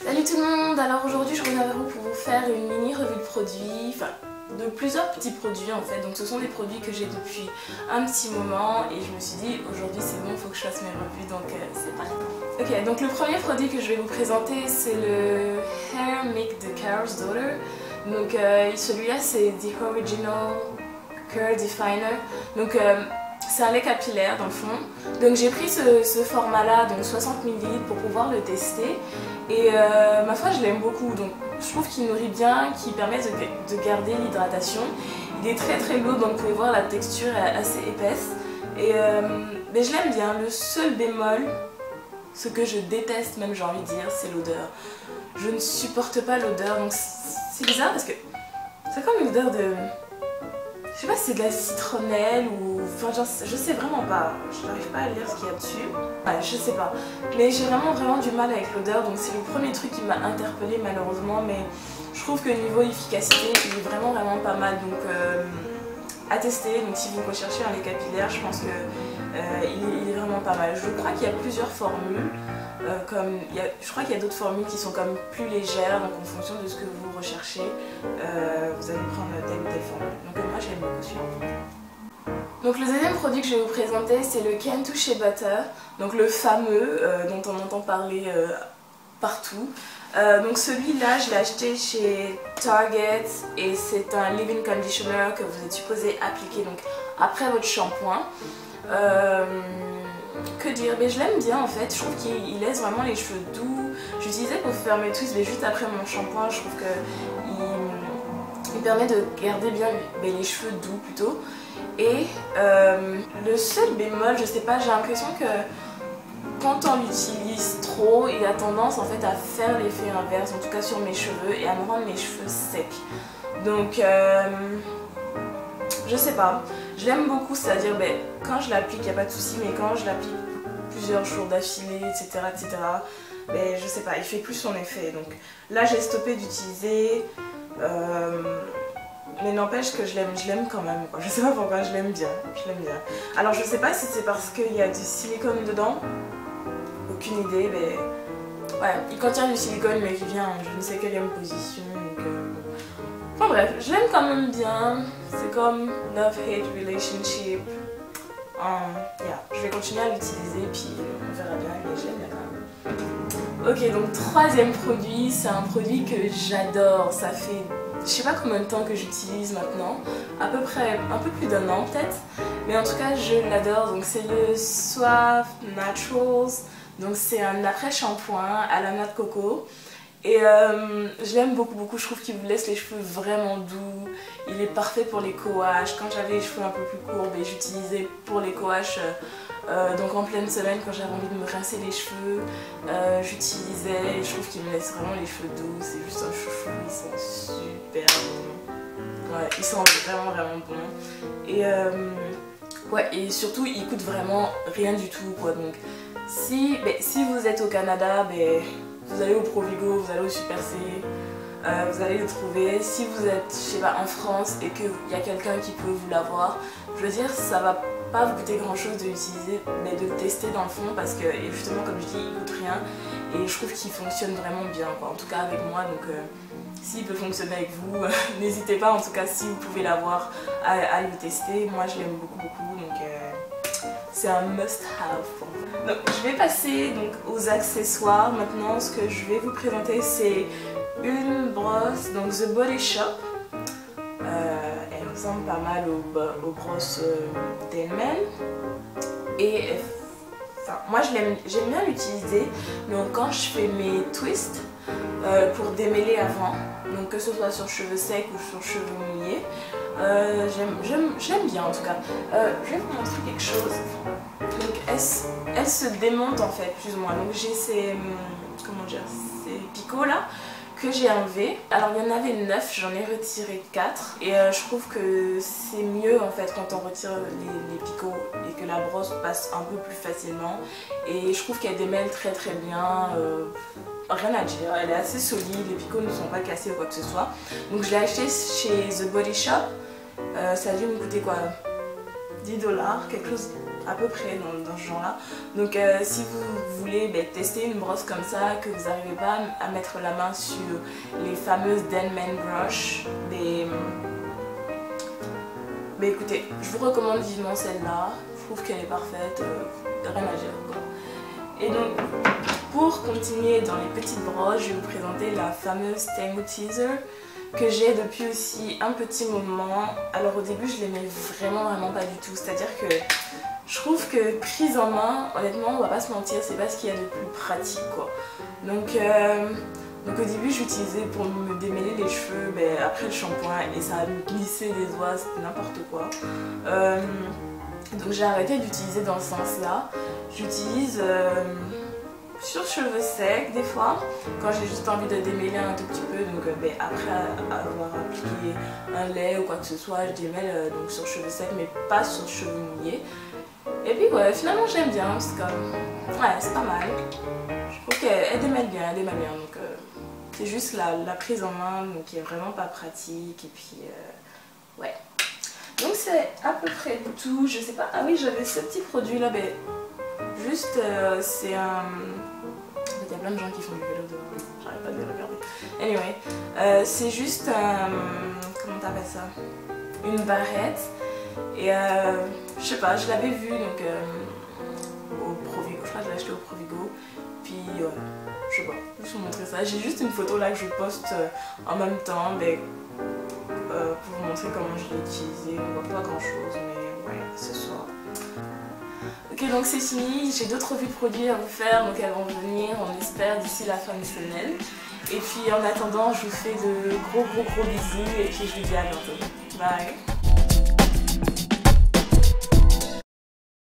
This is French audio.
Salut tout le monde, alors aujourd'hui je reviens vers vous pour vous faire une mini revue de produits, enfin de plusieurs petits produits en fait. Donc ce sont des produits que j'ai depuis un petit moment et je me suis dit aujourd'hui c'est bon, il faut que je fasse mes revues, donc c'est parti. Ok, donc le premier produit que je vais vous présenter c'est le Hair Make de Carol's Daughter. Donc celui-là c'est The Original Curl Definer. Donc c'est un lait capillaire dans le fond. Donc j'ai pris ce format là, donc 60 ml pour pouvoir le tester. Et ma foi je l'aime beaucoup, donc je trouve qu'il nourrit bien, qu'il permet de garder l'hydratation. Il est très lourd, donc vous pouvez voir la texture est assez épaisse. Et mais je l'aime bien. Le seul bémol, ce que je déteste même j'ai envie de dire, c'est l'odeur. Je ne supporte pas l'odeur, donc c'est bizarre parce que c'est comme une odeur de... Je sais pas si c'est de la citronnelle ou... Enfin genre, je sais vraiment pas, je n'arrive pas à lire ce qu'il y a dessus. Ouais, je sais pas. Mais j'ai vraiment du mal avec l'odeur, donc c'est le premier truc qui m'a interpellée malheureusement. Mais je trouve que niveau efficacité, il est vraiment pas mal. Donc à tester, donc si vous recherchez un lait capillaire, je pense que il est vraiment pas mal. Je crois qu'il y a plusieurs formules. Je crois qu'il y a d'autres formules qui sont comme plus légères, donc en fonction de ce que vous recherchez, vous allez prendre telle ou telle formule. Donc moi j'aime beaucoup celui-là. Donc le deuxième produit que je vais vous présenter c'est le Cantu Shea Butter, donc le fameux dont on entend parler partout. Donc celui-là je l'ai acheté chez Target et c'est un leave-in conditioner que vous êtes supposé appliquer donc après votre shampoing. Que dire, mais je l'aime bien en fait, je trouve qu'il laisse vraiment les cheveux doux. J'utilisais pour faire mes twists mais juste après mon shampoing, je trouve qu'il permet de garder bien les cheveux doux plutôt. Et le seul bémol, je sais pas, j'ai l'impression que quand on l'utilise trop, il a tendance en fait à faire l'effet inverse, en tout cas sur mes cheveux, et à me rendre mes cheveux secs. Donc je sais pas, je l'aime beaucoup, c'est-à-dire quand je l'applique il n'y a pas de souci, mais quand je l'applique plusieurs jours d'affilée, etc., je sais pas, il fait plus son effet. Donc là j'ai stoppé d'utiliser, mais n'empêche que je l'aime quand même, quoi. Je sais pas pourquoi, je l'aime bien, Alors je sais pas si c'est parce qu'il y a du silicone dedans, aucune idée, mais ouais, il contient du silicone mais qui vient en je ne sais quelle position, donc enfin bref, je l'aime quand même bien, c'est comme love-hate relationship. Yeah, je vais continuer à l'utiliser puis on verra bien, mais j'aime bien quand même. Ok, donc troisième produit, c'est un produit que j'adore, ça fait je sais pas combien de temps que j'utilise maintenant, à peu près un peu plus d'1 an peut-être, mais en tout cas je l'adore, donc c'est le Suave Naturals, donc c'est un après-shampoing à la noix de coco. Et je l'aime beaucoup, je trouve qu'il vous laisse les cheveux vraiment doux, il est parfait pour les coaches. Quand j'avais les cheveux un peu plus courts, j'utilisais pour les coaches, donc en pleine semaine quand j'avais envie de me rincer les cheveux, j'utilisais et je trouve qu'il me laisse vraiment les cheveux doux, c'est juste un chouchou, ils sont super bons. Ouais, ils sont vraiment bons. Et ouais, et surtout ils coûtent vraiment rien du tout quoi, donc si vous êtes au Canada, vous allez au Provigo, vous allez au Super C, vous allez le trouver. Si vous êtes, je sais pas, en France et qu'il y a quelqu'un qui peut vous l'avoir, je veux dire, ça va pas vous coûter grand chose de l'utiliser, mais de le tester dans le fond parce que justement, comme je dis, il coûte rien et je trouve qu'il fonctionne vraiment bien, quoi. En tout cas avec moi, donc s'il peut fonctionner avec vous, n'hésitez pas, en tout cas si vous pouvez l'avoir, à le tester. Moi je l'aime beaucoup, donc c'est un must-have pour moi. Donc je vais passer donc aux accessoires. Maintenant ce que je vais vous présenter c'est une brosse, donc The Body Shop. Elle ressemble pas mal aux brosses Denman. Et enfin, moi j'aime bien l'utiliser donc quand je fais mes twists pour démêler avant. Donc que ce soit sur cheveux secs ou sur cheveux mouillés. J'aime bien en tout cas. Je vais vous montrer quelque chose. Donc elle se démonte en fait plus ou moins. Donc j'ai ces picots là que j'ai enlevés. Alors il y en avait 9, j'en ai retiré 4 et je trouve que c'est mieux en fait quand on retire les picots et que la brosse passe un peu plus facilement et je trouve qu'elle démêle très bien. Rien à dire, elle est assez solide, les picots ne sont pas cassés ou quoi que ce soit. Donc je l'ai acheté chez The Body Shop, ça a dû me coûter quoi, $10, quelque chose à peu près dans ce genre là. Donc si vous voulez tester une brosse comme ça, que vous n'arrivez pas à mettre la main sur les fameuses Denman Brush, écoutez, je vous recommande vivement celle-là. Je trouve qu'elle est parfaite, rien à dire quoi. Et donc pour continuer dans les petites brosses, je vais vous présenter la fameuse Tangle Teezer que j'ai depuis aussi un petit moment. Alors au début je l'aimais vraiment pas du tout, c'est-à-dire que je trouve que prise en main, honnêtement on va pas se mentir, c'est pas ce qu'il y a de plus pratique quoi. Donc au début j'utilisais pour me démêler les cheveux après le shampoing et ça me glissait des doigts, c'était n'importe quoi. Donc j'ai arrêté d'utiliser dans ce sens là. J'utilise sur cheveux secs des fois, quand j'ai juste envie de démêler un tout petit peu, donc après avoir appliqué un lait ou quoi que ce soit, je démêle donc sur cheveux secs mais pas sur cheveux mouillés. Et puis ouais, finalement j'aime bien, c'est comme, ouais c'est pas mal. Je trouve qu'elle démêle bien, donc c'est juste la prise en main donc qui est vraiment pas pratique et puis ouais. Donc c'est à peu près tout, je sais pas, ah oui j'avais ce petit produit là, juste c'est un... Il y a plein de gens qui font du vélo dehors, j'arrête pas de les regarder. Anyway, c'est juste un... comment t'appelles ça? Une barrette. Et je sais pas, je l'avais vu donc au Provigo, je crois que je l'ai acheté au Provigo. Puis je sais pas, je vais vous montrer ça. J'ai juste une photo là que je poste en même temps pour vous montrer comment je l'ai utilisé. On voit pas grand chose mais ouais, ce soir. Ok donc c'est fini, j'ai d'autres revues de produits à vous faire, donc elles vont venir, on espère, d'ici la fin de semaine. Et puis en attendant, je vous fais de gros bisous et puis je vous dis à bientôt. Bye.